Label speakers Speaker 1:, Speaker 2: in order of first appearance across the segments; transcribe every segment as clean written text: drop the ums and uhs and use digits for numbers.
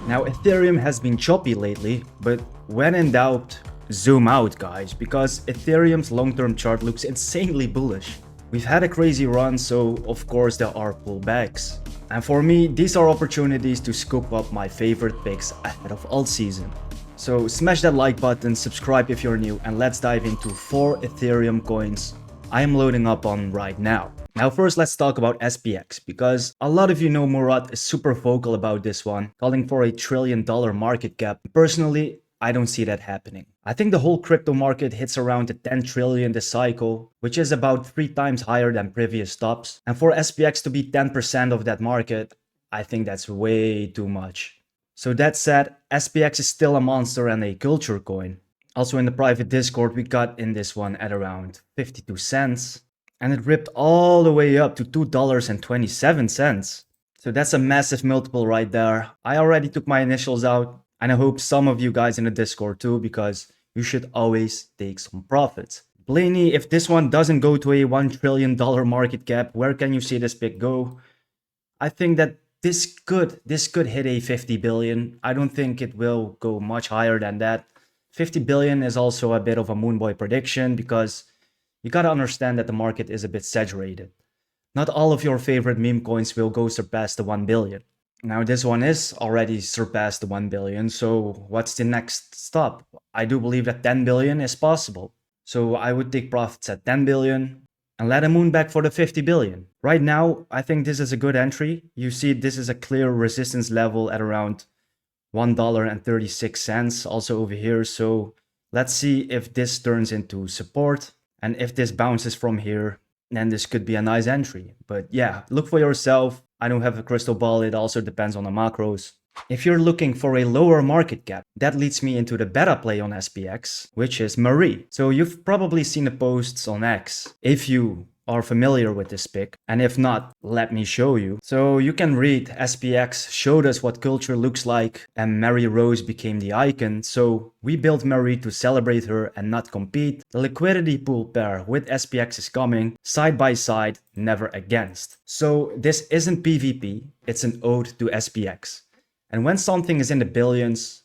Speaker 1: Now Ethereum has been choppy lately, but when in doubt, zoom out guys, because Ethereum's long-term chart looks insanely bullish. We've had a crazy run, so of course there are pullbacks. And for me, these are opportunities to scoop up my favorite picks ahead of alt season. So smash that like button, subscribe if you're new, and let's dive into 4 Ethereum coins I am loading up on right now. Now first let's talk about SPX, because a lot of you know Murat is super vocal about this one, calling for a $1 trillion market cap. Personally, I don't see that happening. I think the whole crypto market hits around the 10 trillion this cycle, which is about 3 times higher than previous tops. And for SPX to be 10% of that market, I think that's way too much. So that said, SPX is still a monster and a culture coin. Also in the private Discord, we got in this one at around 52 cents. And it ripped all the way up to $2.27. So that's a massive multiple right there. I already took my initials out. And I hope some of you guys in the Discord too, because you should always take some profits. Blaney, if this one doesn't go to a $1 trillion market cap, where can you see this pick go? I think that this could hit a 50 billion. I don't think it will go much higher than that. 50 billion is also a bit of a Moonboy prediction, because you gotta understand that the market is a bit saturated. Not all of your favorite meme coins will go surpass the 1 billion. Now this one is already surpassed the 1 billion, so what's the next stop? I do believe that 10 billion is possible. So I would take profits at 10 billion and let a moon back for the 50 billion. Right now, I think this is a good entry. You see this is a clear resistance level at around $1.36 also over here. So let's see if this turns into support, and if this bounces from here, then this could be a nice entry. But yeah, look for yourself. I don't have a crystal ball, it also depends on the macros. If you're looking for a lower market cap, that leads me into the beta play on SPX, which is Marie. So you've probably seen the posts on X, if you are familiar with this pick, and if not, let me show you. So you can read SPX showed us what culture looks like, and Mary Rose became the icon, so we built Marie to celebrate her and not compete. The liquidity pool pair with SPX is coming, side by side, never against. So this isn't PvP, it's an ode to SPX. And when something is in the billions,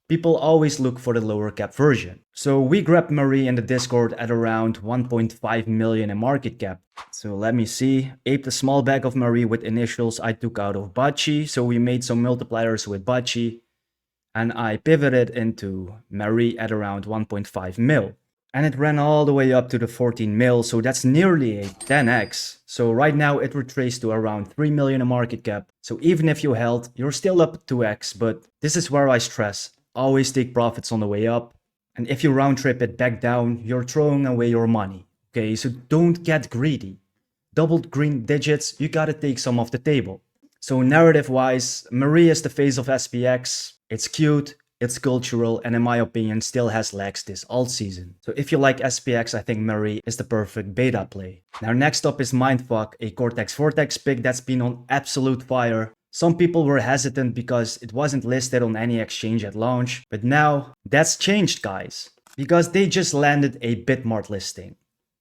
Speaker 1: people always look for the lower cap version. So we grabbed Marie in the Discord at around 1.5 million in market cap. So let me see. Aped a small bag of Marie with initials I took out of Bachi. So we made some multipliers with Bachi. And I pivoted into Marie at around 1.5 mil. And it ran all the way up to the 14 mil. So that's nearly a 10x. So right now it retraced to around 3 million in market cap. So even if you held, you're still up 2x. But this is where I stress. Always take profits on the way up, and if you round trip it back down, you're throwing away your money. Okay, so don't get greedy. Doubled green digits, you gotta take some off the table. So narrative wise, Marie is the face of SPX. It's cute, it's cultural, and in my opinion still has legs this alt season. So if you like SPX, I think Marie is the perfect beta play. Now next up is MINDFak, a Cortex Vortex pick that's been on absolute fire. Some people were hesitant because it wasn't listed on any exchange at launch, but now that's changed guys, because they just landed a Bitmart listing,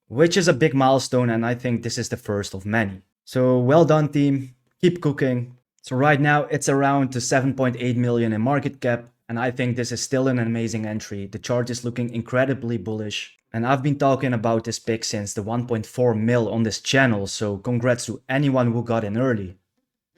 Speaker 1: which is a big milestone, and I think this is the first of many. So well done team, keep cooking. So right now it's around to 7.8 million in market cap, and I think this is still an amazing entry. The chart is looking incredibly bullish, and I've been talking about this pick since the 1.4 mil on this channel, so congrats to anyone who got in early.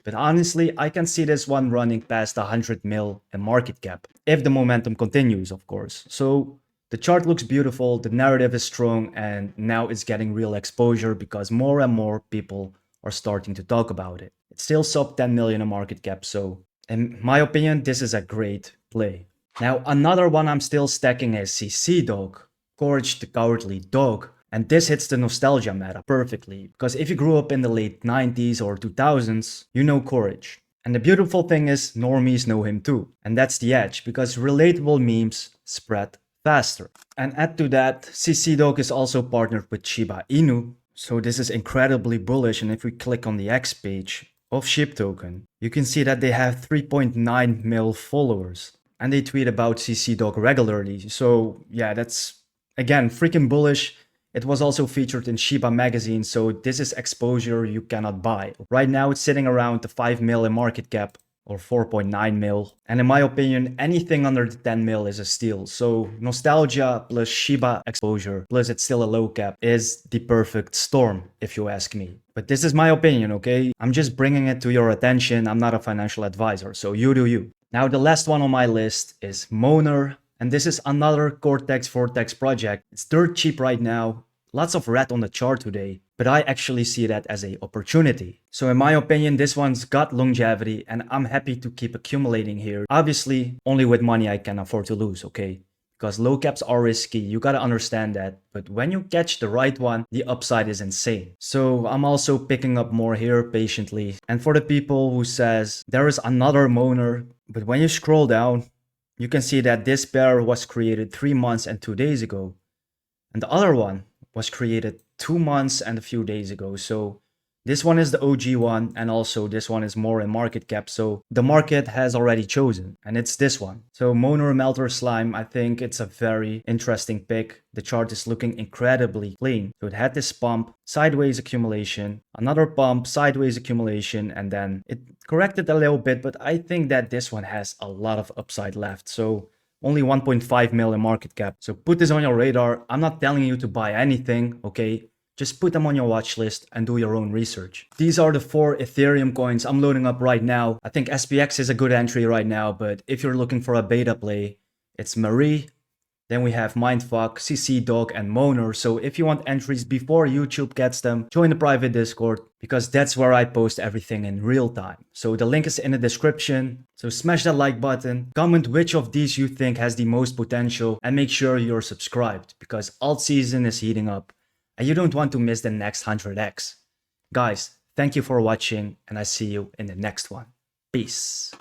Speaker 1: But honestly, I can see this one running past 100 mil in market cap, if the momentum continues, of course. So the chart looks beautiful, the narrative is strong, and now it's getting real exposure because more and more people are starting to talk about it. It's still sub 10 million in market cap, so in my opinion, this is a great play. Now another one I'm still stacking is CCDOG, Courage the Cowardly Dog. And this hits the nostalgia meta perfectly, because if you grew up in the late 90s or 2000s, you know Courage. And the beautiful thing is, normies know him too. And that's the edge, because relatable memes spread faster. And add to that, CCDOG is also partnered with Shiba Inu. So this is incredibly bullish, and if we click on the X page of SHIB token, you can see that they have 3.9 mil followers. And they tweet about CCDOG regularly. So yeah, that's again freaking bullish. It was also featured in Shiba magazine, so this is exposure you cannot buy. Right now it's sitting around the 5 mil in market cap or 4.9 mil. And in my opinion, anything under the 10 mil is a steal. So nostalgia plus Shiba exposure, plus it's still a low cap, is the perfect storm, if you ask me. But this is my opinion, okay? I'm just bringing it to your attention. I'm not a financial advisor, so you do you. Now, the last one on my list is MOANER. And this is another Cortex Vortex project. It's dirt cheap right now. Lots of red on the chart today, but I actually see that as an opportunity. So in my opinion, this one's got longevity and I'm happy to keep accumulating here. Obviously, only with money I can afford to lose, okay? Because low caps are risky, you gotta understand that. But when you catch the right one, the upside is insane. So I'm also picking up more here patiently. And for the people who says there is another MOANER, but when you scroll down, you can see that this pair was created 3 months and 2 days ago. And the other one was created 2 months and a few days ago. So this one is the OG one, and also this one is more in market cap. So the market has already chosen, and it's this one. So MOANER Melter Slime, I think it's a very interesting pick. The chart is looking incredibly clean. So it had this pump, sideways accumulation, another pump, sideways accumulation, and then it corrected a little bit, but I think that this one has a lot of upside left. So only 1.5 mil in market cap. So put this on your radar. I'm not telling you to buy anything, okay? Just put them on your watch list and do your own research. These are the 4 Ethereum coins I'm loading up right now. I think SPX is a good entry right now, but if you're looking for a beta play, it's Marie. Then we have MINDFak, CCDOG, and MOANER. So if you want entries before YouTube gets them, join the private Discord, because that's where I post everything in real time. So the link is in the description. So smash that like button, comment which of these you think has the most potential, and make sure you're subscribed, because alt season is heating up and you don't want to miss the next 100x. Guys, thank you for watching, and I see you in the next one. Peace.